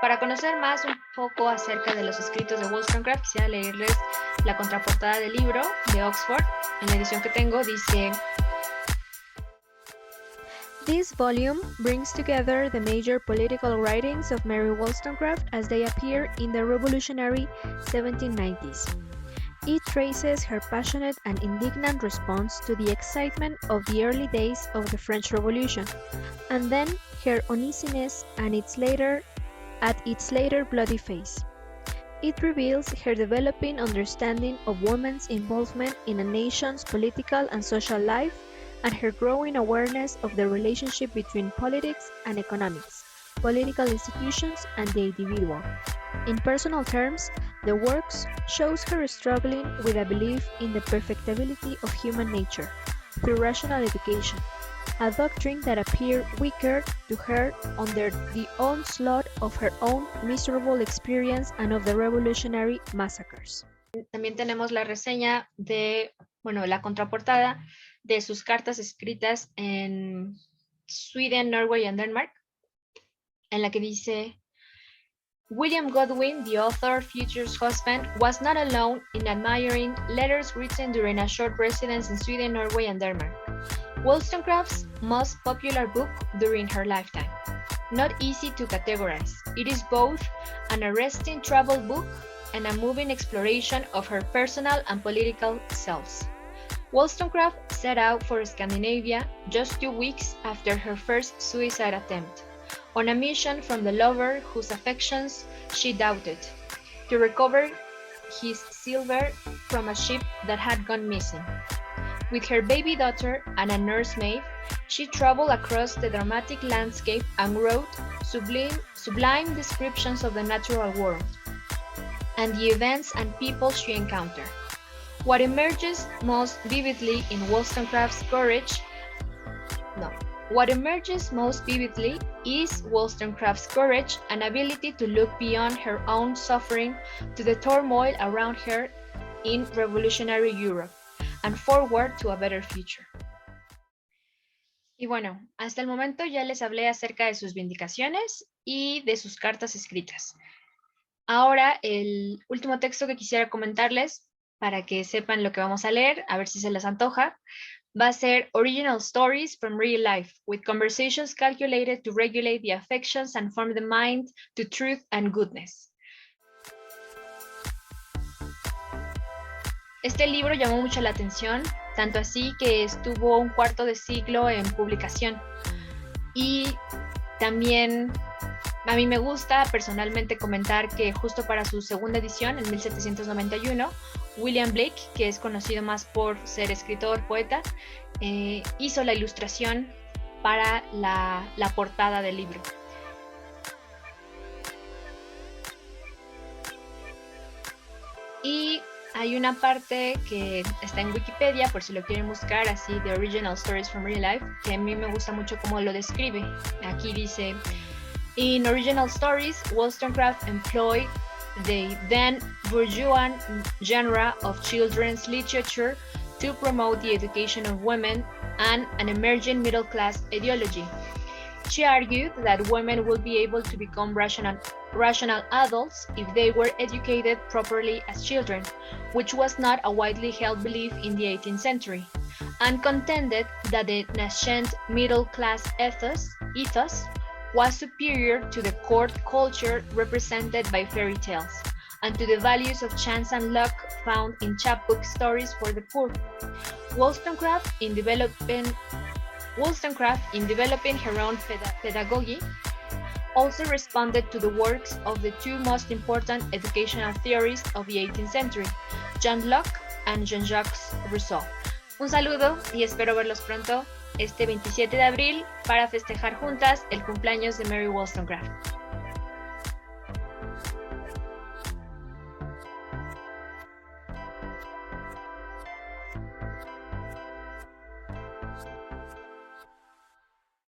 Para conocer más un poco acerca de los escritos de Wollstonecraft, quisiera leerles la contraportada del libro de Oxford. En la edición que tengo dice: This volume brings together the major political writings of Mary Wollstonecraft as they appear in the revolutionary 1790s. It traces her passionate and indignant response to the excitement of the early days of the French Revolution, and then her uneasiness and its later bloody phase. It reveals her developing understanding of women's involvement in a nation's political and social life, and her growing awareness of the relationship between politics and economics, political institutions, and the individual. In personal terms, the works shows her struggling with a belief in the perfectibility of human nature through rational education, a doctrine that appeared weaker to her under the onslaught of her own miserable experience and of the revolutionary massacres. También tenemos la reseña de, la contraportada de sus cartas escritas en Sweden, Norway and Denmark, en la que dice: William Godwin, the author, future's husband, was not alone in admiring letters written during a short residence in Sweden, Norway, and Denmark. Wollstonecraft's most popular book during her lifetime. Not easy to categorize. It is both an arresting travel book and a moving exploration of her personal and political selves. Wollstonecraft set out for Scandinavia just 2 weeks after her first suicide attempt, on a mission from the lover whose affections she doubted, to recover his silver from a ship that had gone missing. With her baby daughter and a nursemaid, she traveled across the dramatic landscape and wrote sublime descriptions of the natural world and the events and people she encountered. What emerges most vividly in Wollstonecraft's is Wollstonecraft's courage and ability to look beyond her own suffering to the turmoil around her in revolutionary Europe and forward to a better future. Y bueno, hasta el momento ya les hablé acerca de sus vindicaciones y de sus cartas escritas. Ahora, el último texto que quisiera comentarles, para que sepan lo que vamos a leer, a ver si se les antoja, va a ser Original Stories from Real Life, with conversations calculated to regulate the affections and form the mind to truth and goodness. Este libro llamó mucho la atención, tanto así que estuvo un cuarto de siglo en publicación. Y también a mí me gusta personalmente comentar que justo para su segunda edición, en 1791, William Blake, que es conocido más por ser escritor, poeta, hizo la ilustración para la portada del libro. Y hay una parte que está en Wikipedia, por si lo quieren buscar, así, de Original Stories from Real Life, que a mí me gusta mucho cómo lo describe. Aquí dice: In Original Stories, Wollstonecraft employed the then bourgeois genre of children's literature to promote the education of women and an emerging middle-class ideology. She argued that women would be able to become rational adults if they were educated properly as children, which was not a widely held belief in the 18th century, and contended that the nascent middle-class ethos was superior to the court culture represented by fairy tales, and to the values of chance and luck found in chapbook stories for the poor. Wollstonecraft, in developing her own pedagogy, also responded to the works of the two most important educational theorists of the 18th century, John Locke and Jean-Jacques Rousseau. Un saludo y espero verlos pronto este 27 de abril para festejar juntas el cumpleaños de Mary Wollstonecraft.